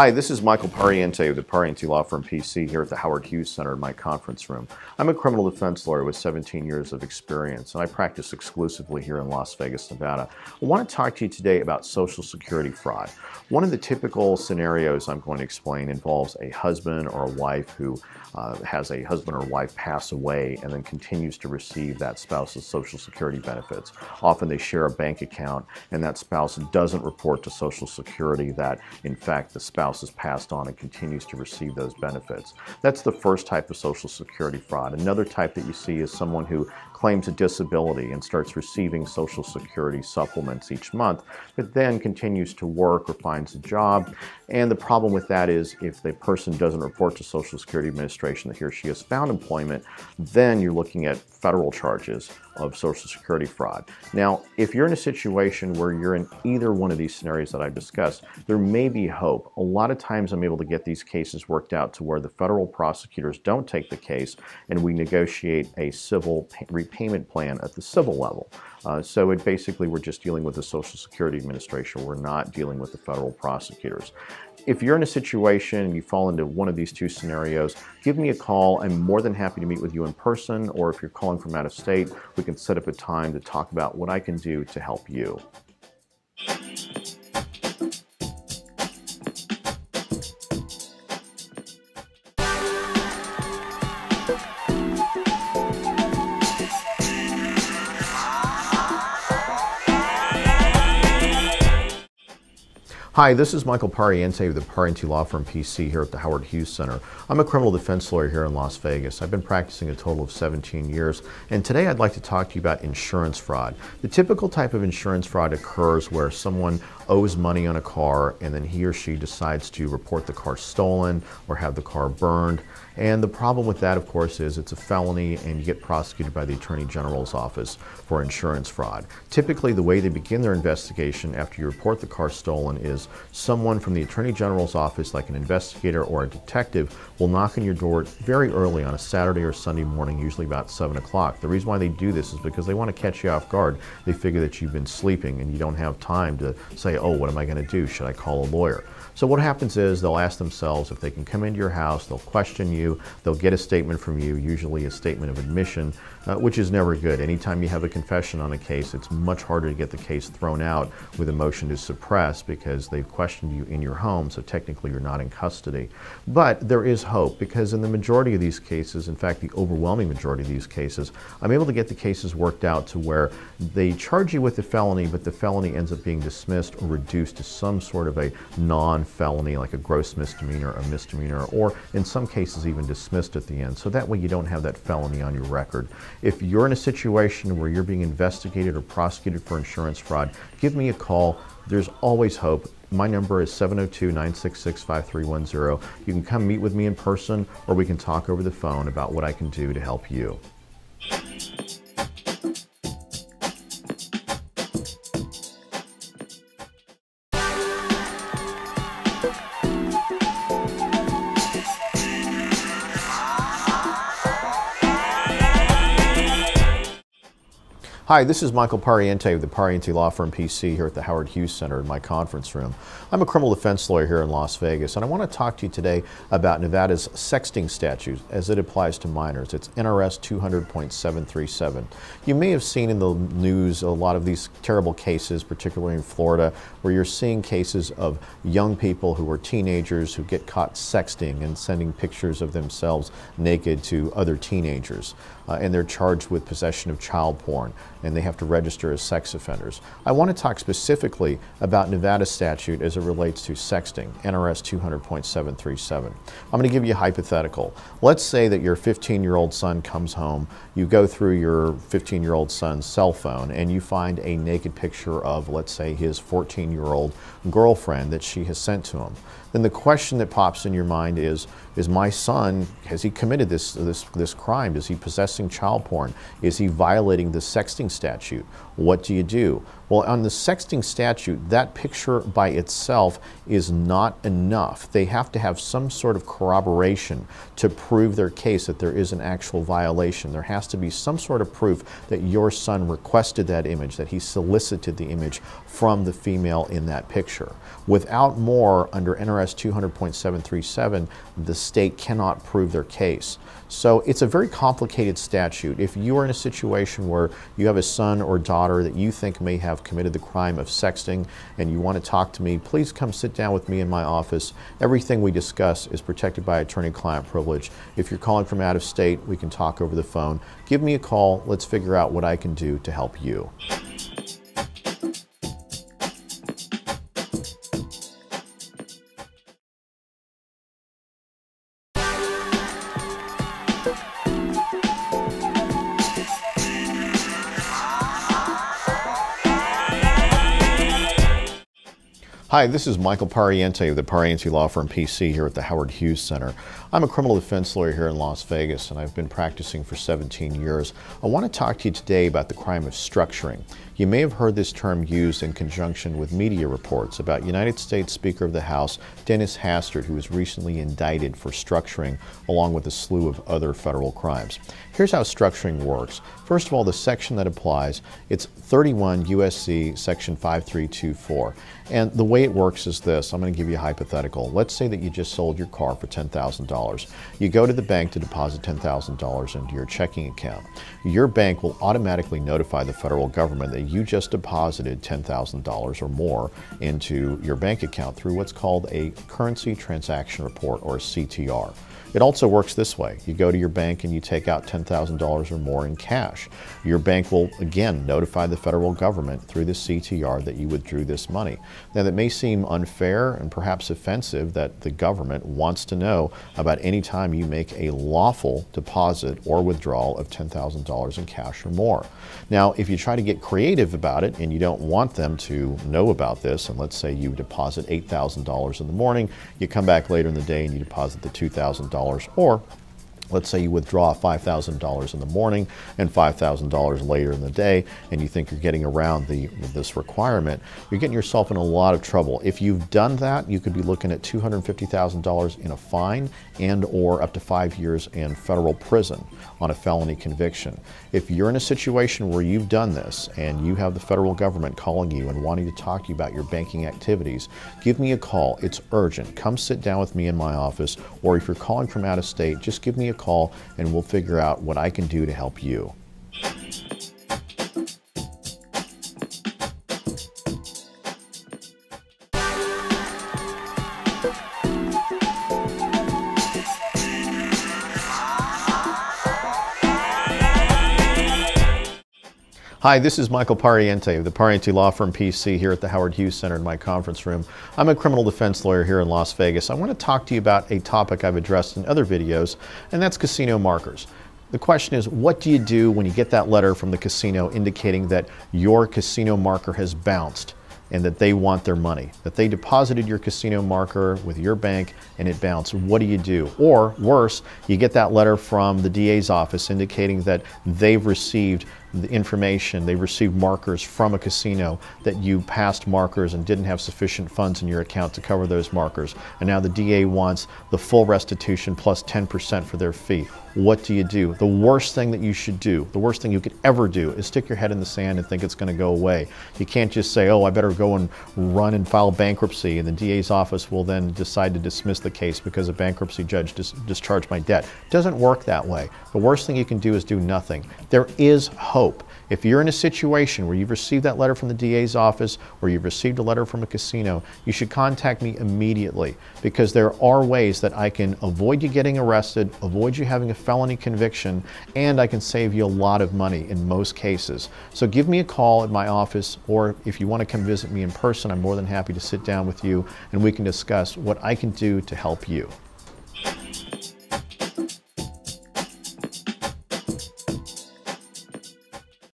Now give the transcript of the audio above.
Hi, this is Michael Pariente of the Pariente Law Firm PC here at the Hughes Center in my conference room. I'm a criminal defense lawyer with 17 years of experience, and I practice exclusively here in Las Vegas, Nevada. I want to talk to you today about Social Security fraud. One of the typical scenarios I'm going to explain involves a husband or a wife who has a husband or wife pass away and then continues to receive that spouse's Social Security benefits. Often they share a bank account and that spouse doesn't report to Social Security that, in fact, the spouse has passed on and continues to receive those benefits. That's the first type of Social Security fraud. Another type that you see is someone who claims a disability and starts receiving Social Security supplements each month, but then continues to work or finds a job. And the problem with that is if the person doesn't report to Social Security Administration that he or she has found employment, then you're looking at federal charges of Social Security fraud. Now, if you're in a situation where you're in either one of these scenarios that I've discussed, there may be hope. A lot of times I'm able to get these cases worked out to where the federal prosecutors don't take the case and we negotiate a civil repayment plan at the civil level. So basically we're just dealing with the Social Security Administration. We're not dealing with the federal prosecutors. If you're in a situation and you fall into one of these two scenarios, give me a call. I'm more than happy to meet with you in person, or if you're calling from out of state, we can set up a time to talk about what I can do to help you. Hi, this is Michael Pariente of the Pariente Law Firm PC here at the Hughes Center. I'm a criminal defense lawyer here in Las Vegas. I've been practicing a total of 17 years, and today I'd like to talk to you about insurance fraud. The typical type of insurance fraud occurs where someone owes money on a car and then he or she decides to report the car stolen or have the car burned. And the problem with that, of course, is it's a felony and you get prosecuted by the Attorney General's office for insurance fraud. Typically, the way they begin their investigation after you report the car stolen is someone from the Attorney General's office, like an investigator or a detective, will knock on your door very early on a Saturday or Sunday morning, usually about 7 o'clock. The reason why they do this is because they want to catch you off guard. They figure that you've been sleeping and you don't have time to say, oh, what am I going to do? Should I call a lawyer? So what happens is they'll ask themselves if they can come into your house, they'll question you, they'll get a statement from you, usually a statement of admission, which is never good. Anytime you have a confession on a case, it's much harder to get the case thrown out with a motion to suppress because they've questioned you in your home, so technically you're not in custody. But there is hope because in the majority of these cases, in fact the overwhelming majority of these cases, I'm able to get the cases worked out to where they charge you with the felony, but the felony ends up being dismissed or reduced to some sort of a non-felony, like a gross misdemeanor, a misdemeanor, or in some cases even dismissed at the end. So that way you don't have that felony on your record. If you're in a situation where you're being investigated or prosecuted for insurance fraud, give me a call. There's always hope. My number is 702-966-5310. You can come meet with me in person, or we can talk over the phone about what I can do to help you. Hi, this is Michael Pariente of the Pariente Law Firm PC here at the Hughes Center in my conference room. I'm a criminal defense lawyer here in Las Vegas, and I want to talk to you today about Nevada's sexting statute as it applies to minors. It's NRS 200.737. You may have seen in the news a lot of these terrible cases, particularly in Florida, where you're seeing cases of young people who are teenagers who get caught sexting and sending pictures of themselves naked to other teenagers. And they're charged with possession of child porn, and they have to register as sex offenders. I want to talk specifically about Nevada's statute as it relates to sexting, NRS 200.737. I'm going to give you a hypothetical. Let's say that your 15-year-old son comes home, you go through your 15-year-old son's cell phone, and you find a naked picture of, let's say, his 14-year-old girlfriend that she has sent to him. Then the question that pops in your mind is my son, has he committed this crime? Is he possessing child porn? Is he violating the sexting statute? What do you do? Well, on the sexting statute, that picture by itself is not enough. They have to have some sort of corroboration to prove their case that there is an actual violation. There has to be some sort of proof that your son requested that image, that he solicited the image from the female in that picture. Without more, under NRS 200.737, the state cannot prove their case. So it's a very complicated statute. If you are in a situation where you have a son or daughter that you think may have committed the crime of sexting and you want to talk to me, please come sit down with me in my office. Everything we discuss is protected by attorney-client privilege. If you're calling from out of state, we can talk over the phone. Give me a call. Let's figure out what I can do to help you. Hi, this is Michael Pariente of the Pariente Law Firm PC here at the Howard Hughes Center. I'm a criminal defense lawyer here in Las Vegas, and I've been practicing for 17 years. I want to talk to you today about the crime of structuring. You may have heard this term used in conjunction with media reports about United States Speaker of the House Dennis Hastert, who was recently indicted for structuring along with a slew of other federal crimes. Here's how structuring works. First of all, the section that applies, it's 31 U.S.C. section 5324. And the way it works is this. I'm going to give you a hypothetical. Let's say that you just sold your car for $10,000. You go to the bank to deposit $10,000 into your checking account. Your bank will automatically notify the federal government that you just deposited $10,000 or more into your bank account through what's called a currency transaction report, or a CTR. It also works this way. You go to your bank and you take out $10,000 or more in cash. Your bank will again notify the federal government through the CTR that you withdrew this money. Now, that may seem unfair and perhaps offensive that the government wants to know about any time you make a lawful deposit or withdrawal of $10,000 in cash or more. Now, if you try to get creative about it and you don't want them to know about this, and let's say you deposit $8,000 in the morning, you come back later in the day and you deposit the $2,000, or let's say you withdraw $5,000 in the morning and $5,000 later in the day, and you think you're getting around this requirement, you're getting yourself in a lot of trouble. If you've done that, you could be looking at $250,000 in a fine and or up to 5 years in federal prison on a felony conviction. If you're in a situation where you've done this and you have the federal government calling you and wanting to talk to you about your banking activities, give me a call. It's urgent. Come sit down with me in my office, or if you're calling from out of state, just give me a call and we'll figure out what I can do to help you. Hi, this is Michael Pariente of the Pariente Law Firm PC here at the Howard Hughes Center in my conference room. I'm a criminal defense lawyer here in Las Vegas. I want to talk to you about a topic I've addressed in other videos, and that's casino markers. The question is, what do you do when you get that letter from the casino indicating that your casino marker has bounced and that they want their money, that they deposited your casino marker with your bank and it bounced? What do you do? Or worse, you get that letter from the DA's office indicating that they've received the information, they received markers from a casino, that you passed markers and didn't have sufficient funds in your account to cover those markers, and now the DA wants the full restitution plus 10% for their fee. What do you do? The worst thing that you should do, the worst thing you could ever do, is stick your head in the sand and think it's going to go away. You can't just say, oh, I better go and run and file bankruptcy, and the DA's office will then decide to dismiss the case because a bankruptcy judge discharged my debt. It doesn't work that way. The worst thing you can do is do nothing. There is hope. If you're in a situation where you've received that letter from the DA's office or you've received a letter from a casino, you should contact me immediately, because there are ways that I can avoid you getting arrested, avoid you having a felony conviction, and I can save you a lot of money in most cases. So give me a call at my office, or if you want to come visit me in person, I'm more than happy to sit down with you and we can discuss what I can do to help you.